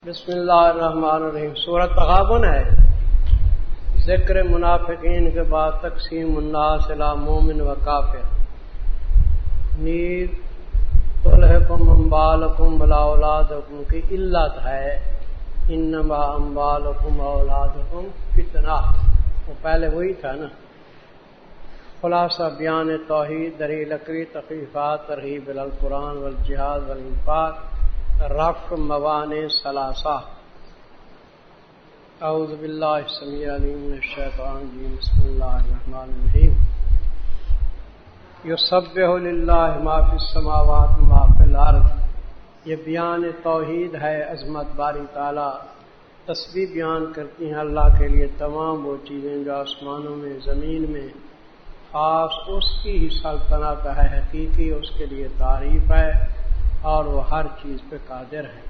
بسم اللہ الرحمن الرحیم۔ سورۃ تغابن ہے۔ ذکر منافقین کے بعد تقسیم الناس الی مومن و کافر۔ نیز تلہکم اموالکم ولا اولادکم کی علت ہے انما اموالکم و اولادکم فتنہ، وہ پہلے وہی تھا نا۔ خلاصہ بیان توحید، دلیل عقلی، تخفیفات، ترغیب الی القرآن والجہاد والانفاق، رفع موانع ثلاثہ۔ اعوذ باللہ السمیع العلیم من الشیطان الرجیم، بسم اللہ الرحمن الرحیم۔ یسبح للہ ما فی السماوات و ما فی الارض، یہ بیان توحید ہے، عظمت باری تعالی تسبیح بیان کرتی ہیں اللہ کے لیے تمام وہ چیزیں جو آسمانوں میں زمین میں، خاص اس کی ہی سلطنت ہے حقیقی، اس کے لیے تعریف ہے اور وہ ہر چیز پہ قادر ہے۔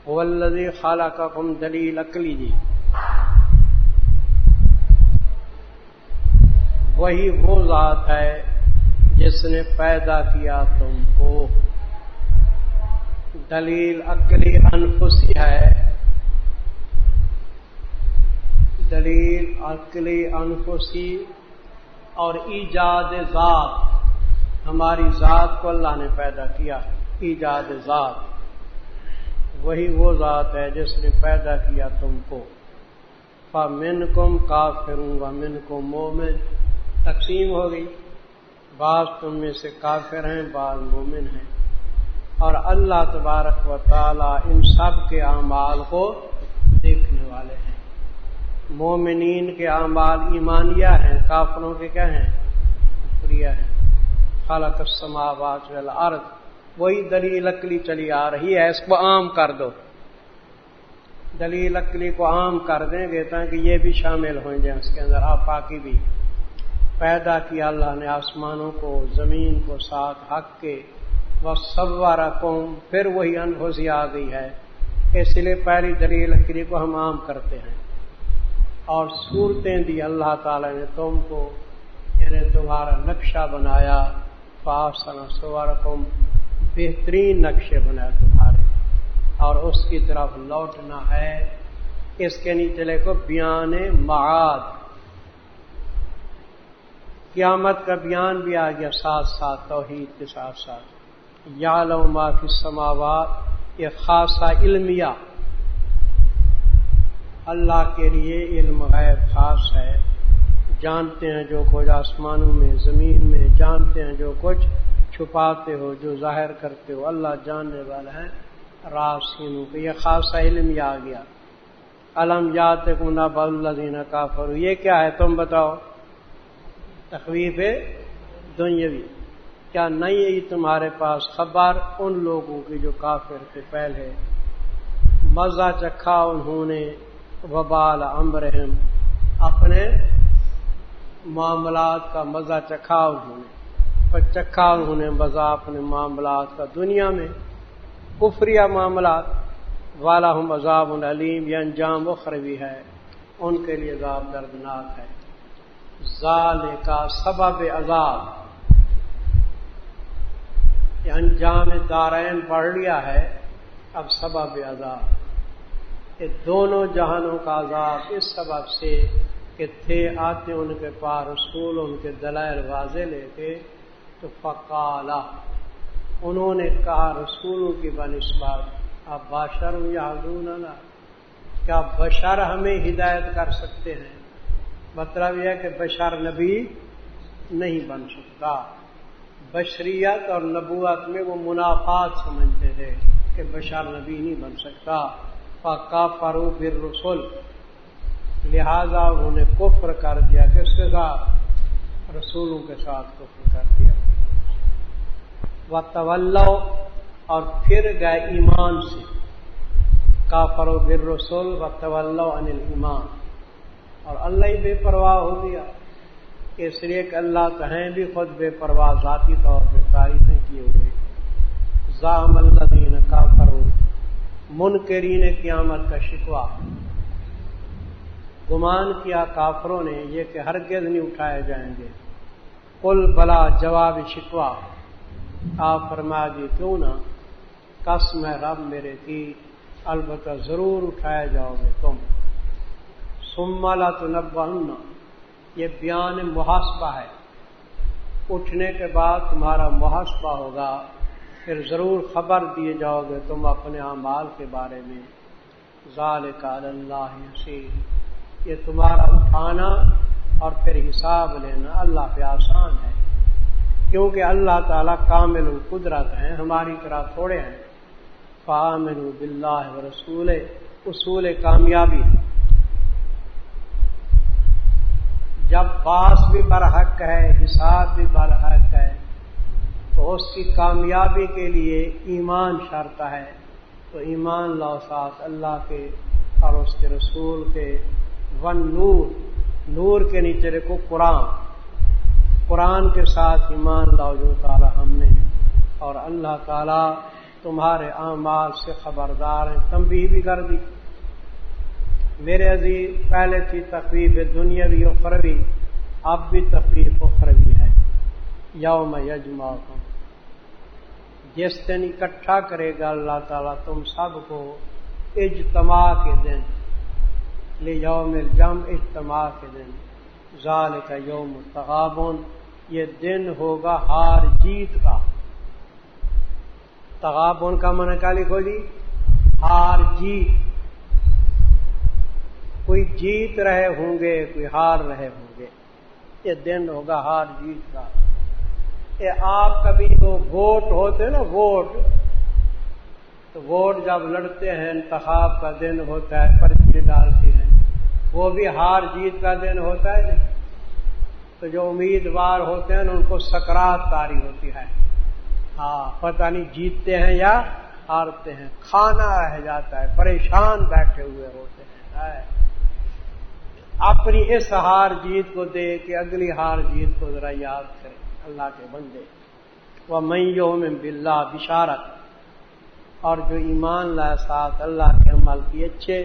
هو الذی خلقکم، دلیل عقلی جی، وہی وہ ذات ہے جس نے پیدا کیا تم کو۔ دلیل عقلی انفسی ہے، دلیل عقلی انفسی اور ایجاد ذات، ہماری ذات کو اللہ نے پیدا کیا، ایجاد ذات، وہی وہ ذات ہے جس نے پیدا کیا تم کو۔ فَمِنْكُمْ كَافِرٌ وَمِنْكُمْ مُؤْمِنٌ، تقسیم ہو گئی، بعض تم میں سے کافر ہیں، بعض مومن ہیں، اور اللہ تبارک و تعالی ان سب کے اعمال کو دیکھنے والے ہیں۔ مومنین کے اعمال ایمانیہ ہیں، کافروں کے کیا ہیں؟ کفریہ ہیں۔ خلق السماوات والارض، وہی دلیل عقلی چلی آ رہی ہے، اس کو عام کر دو۔ دلیل عقلی کو عام کر دیں گے تاکہ یہ بھی شامل ہو جائیں اس کے اندر، آفاقی بھی۔ پیدا کیا اللہ نے آسمانوں کو، زمین کو ساتھ حق کے، وَصَوَّرَكُمْ، پھر وہی انفسی آ گئی ہے، اس لیے پہلی دلیل عقلی کو ہم عام کرتے ہیں۔ اور صورتیں دی اللہ تعالی نے تم کو، یعنی تمہارا نقشہ بنایا، فَأَحْسَنَ صُوَرَكُمْ، بہترین نقشے بنائے تمہارے، اور اس کی طرف لوٹنا ہے۔ اس کے نیچے لکھو بیان معاد، قیامت کا بیان بھی آ گیا ساتھ ساتھ، توحید کے ساتھ ساتھ۔ یعلم ما فی السماوات، یہ خاصہ علمیہ، اللہ کے لیے علم غیب خاص ہے، جانتے ہیں جو کچھ آسمانوں میں زمین میں، جانتے ہیں جو کچھ چھپاتے ہو، جو ظاہر کرتے ہو، اللہ جاننے والا ہے راسینوں کو، یہ خاصہ علم یہ آ گیا۔ الم یاتکم نبأ الذین کفروا، یہ کیا ہے تم بتاؤ؟ تخویف دنیاوی، کیا نہیں ہے تمہارے پاس خبر ان لوگوں کی جو کافر تھے پہلے؟ مزہ چکھا انہوں نے وبال امرہم، اپنے معاملات کا مزہ چکھا انہوں نے، چکھا انہوں نے مزہ اپنے معاملات کا دنیا میں، کفریہ معاملات۔ وَلَهُمْ عَذَابٌ عَلِيمٌ، یہ انجام اخروی ہے، ان کے لیے عذاب دردناک ہے۔ ذالک سبب عذاب، یہ انجام دارین پڑھ لیا ہے، اب سبب عذاب، یہ دونوں جہانوں کا عذاب اس سبب سے کہ تھے آتے ان کے پاس رسول، ان کے دلائل واضح لے کے، تو فقالا، انہوں نے کہا رسولوں کی بنسبت، اب بشر یہدوننا، کیا بشر ہمیں ہدایت کر سکتے ہیں؟ مطلب یہ ہے کہ بشر نبی نہیں بن سکتا۔ بشریت اور نبوت میں وہ منافات سمجھتے تھے کہ بشر نبی نہیں بن سکتا۔ فَكَفَرُوا بِالرُّسُلِ، لہذا انہوں نے کفر کر دیا، کس کے ساتھ؟ رسولوں کے ساتھ کفر کر دیا۔ وَتَوَلَّوْا، اور پھر گئے ایمان سے، کافروا بالرسل وَتَوَلَّوْا عَنِ الْإِيمَانِ، اور اللہ ہی بے پرواہ ہو گیا، اس لیے کہ اللہ تو ہیں بھی خود بے پرواہ، ذاتی طور پہ تعریفیں کیے ہوئے۔ زعم الذین کفروا، منکرین قیامت کا شکوہ، گمان کیا کافروں نے یہ کہ ہرگز نہیں اٹھائے جائیں گے۔ قل بلا، جواب شکوہ، آپ فرما دی کیوں نہ، قسم ہے رب میرے کی، البتہ ضرور اٹھائے جاؤ گے تم. ثم لتنبؤن، یہ بیان محاسبہ ہے. اٹھنے کے بعد تمہارا محاسبہ ہوگا، پھر ضرور خبر دیے جاؤ گے تم اپنے اعمال کے بارے میں. ذالک علی اللہ یسیر، یہ تمہارا اٹھانا اور پھر حساب لینا اللہ پہ آسان ہے، کیونکہ اللہ تعالیٰ کامل القدرت ہیں، ہماری طرح تھوڑے ہیں. فآمنوا باللہ ورسولہ، اصول کامیابی. جب باس بھی برحق ہے، حساب بھی برحق ہے، تو اس کی کامیابی کے لیے ایمان شرط ہے. تو ایمان لاؤ ساتھ اللہ کے اور اس کے رسول کے. ون نور، نور کے نیچے دیکھو قرآن، قرآن کے ساتھ ایمان لاؤ جو تعالیٰ ہم نے. اور اللہ تعالیٰ تمہارے اعمال سے خبردار ہیں. تنبیہ بھی کر دی میرے عزیز، پہلے تھی تخفیف دنیاوی اخروی، اب بھی تخفیف اخروی ہے. یوم یجمعکم، جس دن اکٹھا کرے گا اللہ تعالیٰ تم سب کو، اجتماع کے دن، لیوم الجمع، اجتماع کے دن. ذالک یوم التغابن، یہ دن ہوگا ہار جیت کا. تغابن کا معنی کیا لکھو جی؟ ہار جیت. کوئی جیت رہے ہوں گے، کوئی ہار رہے ہوں گے. یہ دن ہوگا ہار جیت کا. آپ کبھی وہ ووٹ ہوتے نا، ووٹ، تو ووٹ جب لڑتے ہیں، انتخاب کا دن ہوتا ہے، پرچی ڈالتے ہیں، وہ بھی ہار جیت کا دن ہوتا ہے. تو جو امیدوار ہوتے ہیں ان کو سکرات طاری ہوتی ہے. ہاں، پتہ نہیں جیتتے ہیں یا ہارتے ہیں، کھانا رہ جاتا ہے، پریشان بیٹھے ہوئے ہوتے ہیں. اپنی اس ہار جیت کو دے کے اگلی ہار جیت کو ذرا یاد کریں اللہ کے بندے. وَمَن یُؤْمِن بِاللَّهِ، بشارت. اور جو ایمان لائے ساتھ اللہ کے عمل کی اچھے،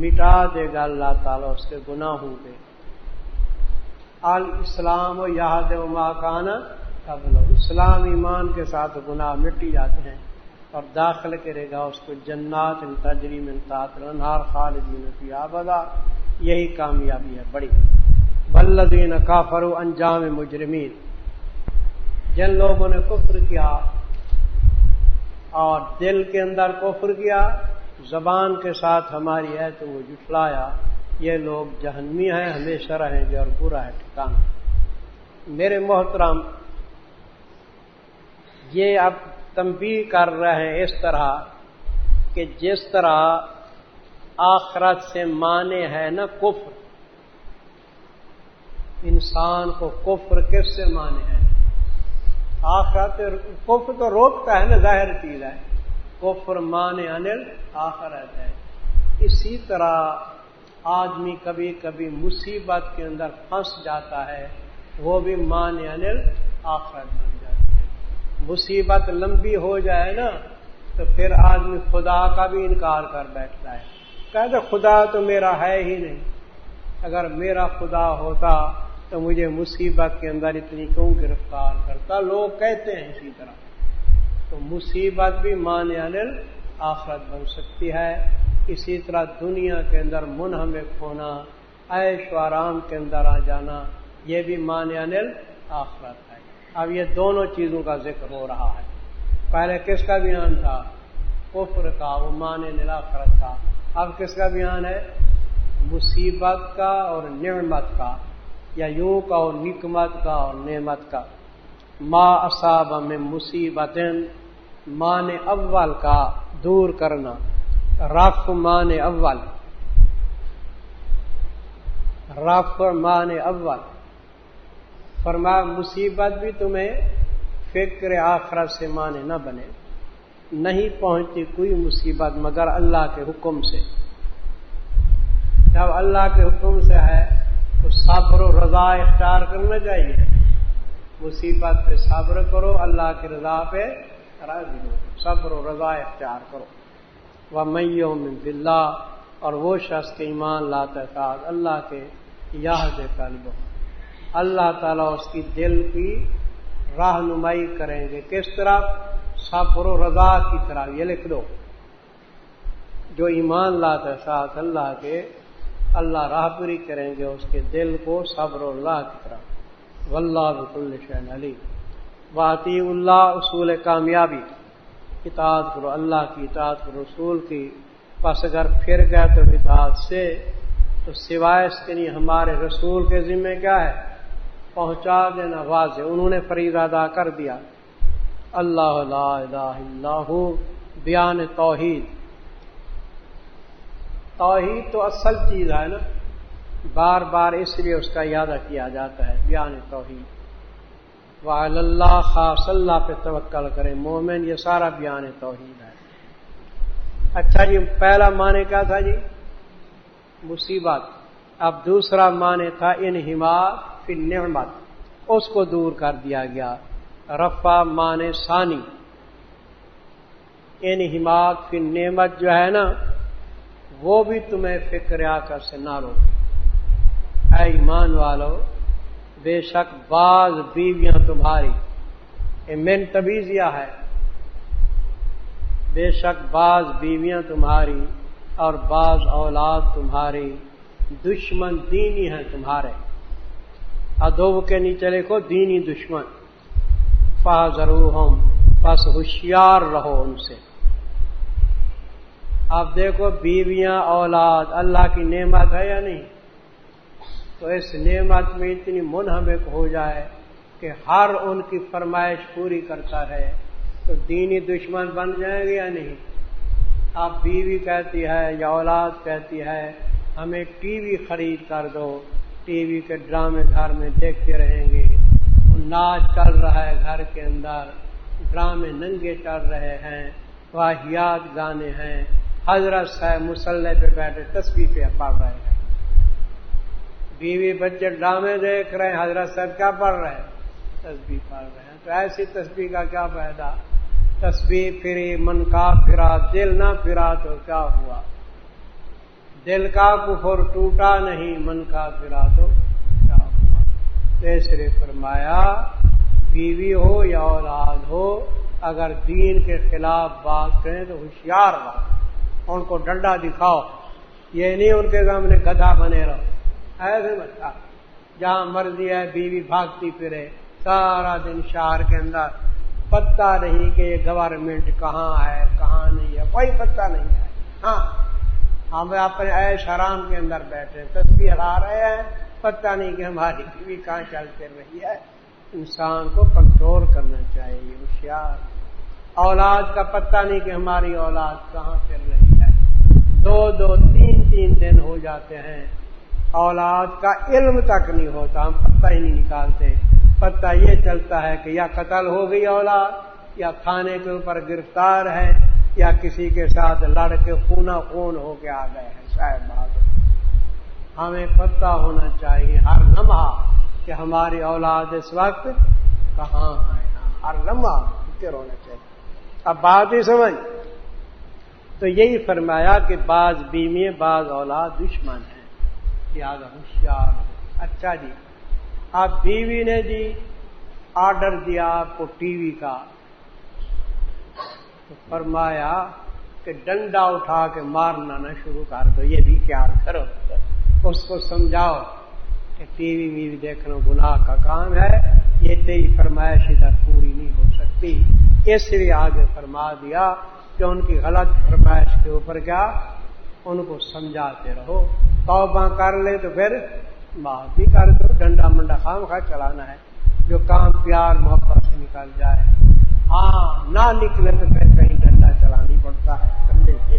مٹا دے گا اللہ تعالیٰ اس کے گناہوں پہ. الاسلام و یہدم ما کان قبلہ، اسلام ایمان کے ساتھ گناہ مٹی جاتے ہیں. اور داخل کرے گا اس کو جنات تجری من تحتہا الانہار خالدین فیہا ابدا. یہی کامیابی ہے بڑی. والذین کفروا، انجام مجرمین، جن لوگوں نے کفر کیا اور دل کے اندر کفر کیا، زبان کے ساتھ ہماری ہے تو وہ جھٹلایا، یہ لوگ جہنمی ہیں، ہمیشہ رہیں گے اور برا ہے ٹھکانہ. میرے محترم، یہ اب تنبیہ کر رہے ہیں اس طرح کہ جس طرح آخرت سے مانے ہے نا کفر، انسان کو کفر کس سے مانے ہے؟ آخرت. کفر تو روکتا ہے نا، ظاہر چیز ہے. کفر مانے انل آخرت ہے. اسی طرح آدمی کبھی کبھی مصیبت کے اندر پھنس جاتا ہے، وہ بھی مانے انل آخرت بن جاتی ہے. مصیبت لمبی ہو جائے نا تو پھر آدمی خدا کا بھی انکار کر بیٹھتا ہے، کہتے خدا تو میرا ہے ہی نہیں. اگر میرا خدا ہوتا تو مجھے مصیبت کے اندر اتنی کیوں گرفتار کرتا. لوگ کہتے ہیں اسی طرح. تو مصیبت بھی مانع انل آخرت بن سکتی ہے. اسی طرح دنیا کے اندر منہمک ہونا، عیش و آرام کے اندر آ جانا، یہ بھی مانع انل آخرت ہے. اب یہ دونوں چیزوں کا ذکر ہو رہا ہے. پہلے کس کا بیان تھا؟ کفر کا، وہ مانع انل آخرت کا. اب کس کا بیان ہے؟ مصیبت کا اور نعمت کا، یا یوں کا اور نکمت کا اور نعمت کا. ما اصاب من مصیبت، معنی اول کا دور کرنا، رفع معنی اول، رفع معنی اول. فرمایا مصیبت بھی تمہیں فکر آخرت سے معنی نہ بنے. نہیں پہنچتی کوئی مصیبت مگر اللہ کے حکم سے. جب اللہ کے حکم سے ہے تو صبر و رضا اختیار کرنا چاہیے. مصیبت پہ صبر کرو، اللہ کی رضا پہ راضی ہو، صبر و رضا اختیار کرو. وَمَن یُؤْمِن بِاللَّهِ، اور وہ شخص کے ایمان لاتا ہے ساتھ اللہ کے، یہدِ قلبہ، اللہ تعالیٰ اس کی دل کی رہنمائی کریں گے. کس طرح؟ صبر و رضا کی طرح. یہ لکھ دو، جو ایمان لاتا ہے ساتھ اللہ کے، اللہ راہبری کریں گے اس کے دل کو صبر اللہ کی طرف، واللہ بکل شیء علیم۔ واطیعوا اللہ اصول کامیابی، اطاعت کرو اللہ کی، اطاعت کرو رسول کی۔ پس اگر پھر گئے تو اطاعت سے، تو سوائے اس کے نہیں ہمارے رسول کے ذمہ کیا ہے؟ پہنچا دینا واضح، انہوں نے فریضہ ادا کر دیا۔ اللہ لا الہ الا ہو، بیان توحید۔ توحید تو اصل چیز ہے نا، بار بار اس لیے اس کا اعادہ کیا جاتا ہے، بیان توحید۔ وعلی اللہ، خاص اللہ پہ توکل کریں مومن، یہ سارا بیان توحید ہے۔ اچھا جی، پہلا معنی کیا تھا جی؟ مصیبت۔ اب دوسرا معنی تھا انہماک فی النعمت، اس کو دور کر دیا گیا۔ رفع معنی ثانی، انہماک فی النعمت جو ہے نا، وہ بھی تمہیں فکر آکر سے نہ روکے۔ اے ایمان والو، بے شک بعض بیویاں تمہاری، یہ من تبیزیہ ہے، بے شک بعض بیویاں تمہاری اور بعض اولاد تمہاری دشمن دینی ہیں تمہارے۔ ادو کے نیچے لکھو دینی دشمن۔ فاحذروہم، پس ہوشیار رہو ان سے۔ اب دیکھو بیویاں اولاد اللہ کی نعمت ہے یا نہیں؟ تو اس نعمت میں اتنی منہمک ہو جائے کہ ہر ان کی فرمائش پوری کرتا رہے تو دینی دشمن بن جائیں گے یا نہیں؟ اب بیوی کہتی ہے یا اولاد کہتی ہے ہمیں ٹی وی خرید کر دو، ٹی وی کے ڈرامے گھر میں دیکھتے رہیں گے، ناچ چل رہا ہے گھر کے اندر، ڈرامے ننگے چل رہے ہیں، واہیات گانے ہیں، حضرت صاحب مصلی پہ بیٹھے تسبیح پہ پڑھ رہے ہیں، بیوی بچے ڈرامے دیکھ رہے ہیں، حضرت صاحب کیا پڑھ رہے ہیں؟ تسبیح پڑھ رہے ہیں۔ تو ایسی تسبیح کا کیا فائدہ؟ تسبیح پھری من کا پھرا، دل نہ پھرا تو کیا ہوا؟ دل کا کفر ٹوٹا نہیں، من کا پھرا تو کیا ہوا؟ تیسرے فرمایا بیوی ہو یا اولاد ہو، اگر دین کے خلاف بات کریں تو ہوشیار رہو، ان کو ڈنڈا دکھاؤ، یہ نہیں ان کے سامنے گدھا بنے رہو۔ ایسے بچہ جہاں مرضی ہے بیوی بھاگتی پھرے سارا دن شہر کے اندر، پتہ نہیں کہ یہ گورنمنٹ کہاں ہے کہاں نہیں ہے، کوئی پتہ نہیں ہے۔ ہاں ہم اپنے عیش حرام کے اندر بیٹھے تسبیح ہلا رہے ہیں، پتہ نہیں کہ ہماری بیوی کہاں چل پھر رہی ہے۔ انسان کو کنٹرول کرنا چاہیے، ہوشیار۔ اولاد کا پتہ نہیں کہ ہماری اولاد کہاں پھر رہی ہے، 2-2 3-3 دن ہو جاتے ہیں، اولاد کا علم تک نہیں ہوتا، ہم پتہ ہی نہیں نکالتے۔ پتہ یہ چلتا ہے کہ یا قتل ہو گئی اولاد، یا تھانے کے اوپر گرفتار ہے، یا کسی کے ساتھ لڑ کے خونہ خون ہو کے آ گئے ہیں۔ صاحب بات ہمیں پتہ ہونا چاہیے ہر لمحہ کہ ہماری اولاد اس وقت کہاں ہے، ہر لمحہ فکر ہونا چاہیے۔ اب بات ہی سمجھ، تو یہی فرمایا کہ بعض بیوی بعض اولاد دشمن ہیں، لہذا ہوشیار۔ اچھا جی، اب بیوی نے جی آرڈر دیا آپ کو ٹی وی کا، تو فرمایا کہ ڈنڈا اٹھا کے مارنا نہ شروع کر دو، یہ بھی خیال کرو، اس کو سمجھاؤ کہ ٹی وی دیکھنا گناہ کا کام ہے، یہ تیری فرمائش ادھر پوری نہیں ہو سکتی، اس لیے آگے فرما دیا کہ ان کی غلط فرمائش کے اوپر کیا، ان کو سمجھاتے رہو، توبہ کر لے تو پھر معاف بھی کر دو، ڈنڈا منڈا خام خواہ چلانا ہے، جو کام پیار محبت سے نکل جائے، ہاں نہ نکلے تو پھر کہیں ڈنڈا چلانی پڑتا ہے، سمجھے؟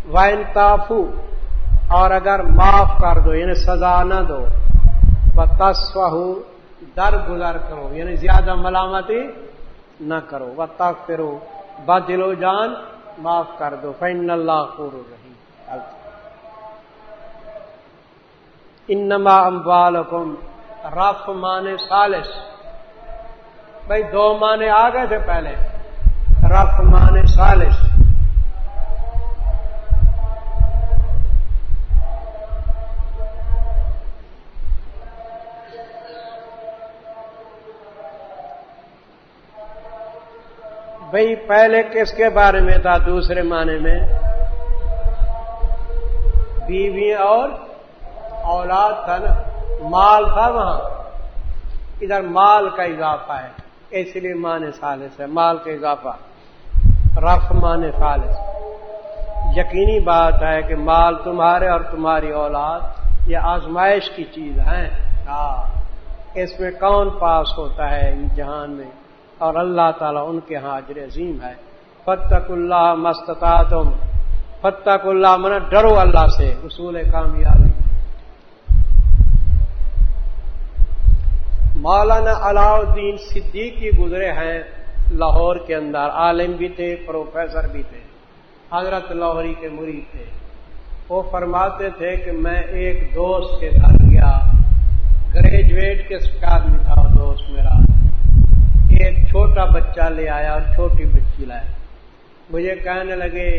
وَإِن تَعْفُوا، اور اگر معاف کر دو یعنی سزا نہ دو، وَتَصْفَحُوا، درگزر کرو یعنی زیادہ ملامتی نہ کرو، وَتَغْفِرُوا، بدل و جان معاف کر دو، فَإِنَّ اللَّهَ غَفُورٌ رَحِيمٌ۔ انما اموالکم، رف مانے ثالث، بھائی 2 معنی آ گئے تھے پہلے، رف مانے ثالث، بھئی پہلے کس کے بارے میں تھا؟ دوسرے معنی میں بیوی اور اولاد تھا نا، مال تھا وہاں، ادھر مال کا اضافہ ہے، اس لیے معنی ثالث ہے، مال کا اضافہ، رفع معنی ثالث۔ یقینی بات ہے کہ مال تمہارے اور تمہاری اولاد یہ آزمائش کی چیز ہیں، اس میں کون پاس ہوتا ہے امتحان میں، اور اللہ تعالیٰ ان کے ہاں اجر عظیم ہے۔ فاتقوا اللہ ما استطعتم، فاتقوا اللہ منا ڈرو اللہ سے، اصول کامیابی۔ مولانا علاء الدین صدیقی گزرے ہیں لاہور کے اندر، عالم بھی تھے، پروفیسر بھی تھے، حضرت لاہوری کے مرید تھے۔ وہ فرماتے تھے کہ میں ایک دوست کے گھر گیا، گریجویٹ کے آدمی تھا وہ دوست میرا، ایک چھوٹا بچہ لے آیا اور چھوٹی بچی لائے، مجھے کہنے لگے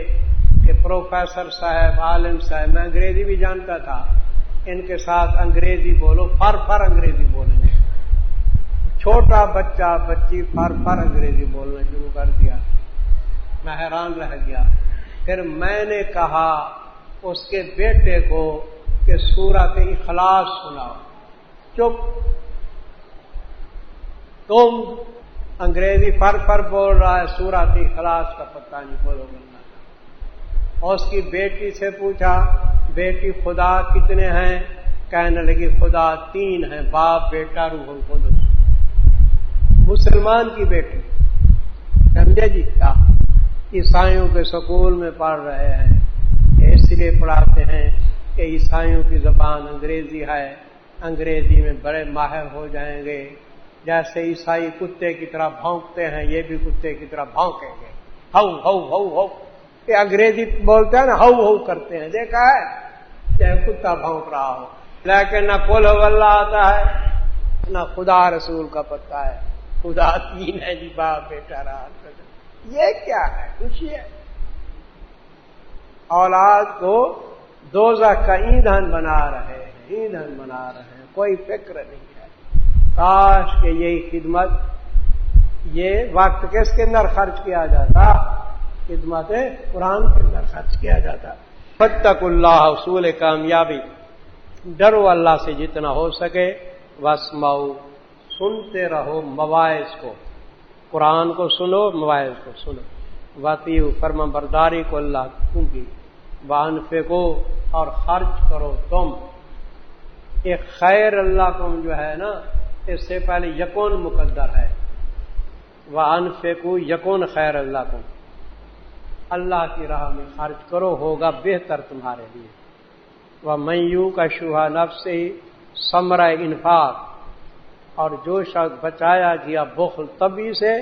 کہ پروفیسر صاحب، عالم صاحب، میں انگریزی بھی جانتا تھا، ان کے ساتھ انگریزی بولو، فر انگریزی بولیں گے۔ چھوٹا بچہ بچی فر انگریزی بولنا شروع کر دیا، میں حیران رہ گیا۔ پھر میں نے کہا اس کے بیٹے کو کہ سورۃ اخلاص سناؤ، چپ، تم انگریزی فر بول رہا ہے، سورۃ اخلاص کا پتہ نہیں، بولو بولنا۔ اور اس کی بیٹی سے پوچھا، بیٹی خدا کتنے ہیں؟ کہنے لگی خدا 3 ہیں، باپ بیٹا روح القدس۔ مسلمان کی بیٹی، سمجھے جی؟ کیا عیسائیوں کے سکول میں پڑھ رہے ہیں، اس لیے پڑھاتے ہیں کہ عیسائیوں کی زبان انگریزی ہے، انگریزی میں بڑے ماہر ہو جائیں گے، جیسے عیسائی کتے کی طرح بھونکتے ہیں یہ بھی کتے کی طرح بھونکیں گے، ہو ہو ہو ہو، یہ انگریزی بولتے ہیں نا، ہو ہو کرتے ہیں، دیکھا ہے؟ چاہے کتا بھونک رہا ہو، لیکن نہ قل ہو اللہ آتا ہے، نہ خدا رسول کا پتہ ہے، خدا 3 ہے جی، باپ بیٹا رہا، یہ کیا ہے؟ خوشی ہے؟ اولاد کو دوزخ کا ایندھن بنا رہے ہیں، ایندھن بنا رہے ہیں، کوئی فکر نہیں ہے۔ کاش کہ یہی خدمت، یہ وقت کس کے اندر خرچ کیا جاتا؟ خدمت قرآن کے اندر خرچ کیا جاتا۔ فاتقوا اللہ، اصول کامیابی، ڈرو اللہ سے جتنا ہو سکے، واسمعوا، سنتے رہو مواعظ کو، قرآن کو سنو، مواعظ کو سنو، واطیعوا، فرما برداری کو اللہ کی، وانفقوا، اور خرچ کرو تم۔ ایک خیر اللہ کم جو ہے نا، اس سے پہلے یکون مقدر ہے، وانفقوا یکون خیر اللہ کم، اللہ کی راہ میں خرچ کرو، ہوگا بہتر تمہارے لیے۔ وَمَن یُوقَ شُحَّ نَفْسِهِ ثمرہ انفاق، اور جو شخص بچایا گیا بخل طبی سے،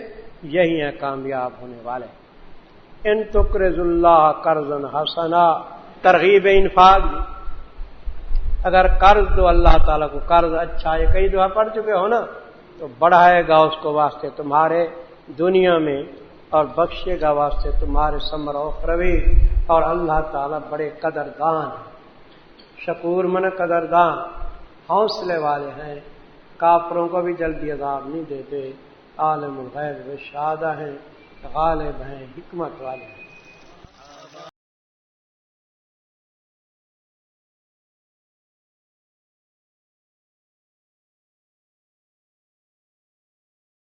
یہی ہیں کامیاب ہونے والے۔ ان تقرضوا اللہ قرضا حسنا، ترغیب انفاق، اگر قرض دو اللہ تعالیٰ کو، قرض اچھا، یہ کئی دفعہ پڑھ چکے ہو نا، تو بڑھائے گا اس کو واسطے تمہارے دنیا میں، اور بخشے گا واسطے تمہارے ثمر اخروی، اور اللہ تعالیٰ بڑے قدردان ہیں۔ شکور من قدردان، حوصلے والے ہیں، کافروں کو بھی جلدی عذاب نہیں دیتے، عالم الغیب و شہادہ ہیں، غالب ہیں، حکمت والے ہیں۔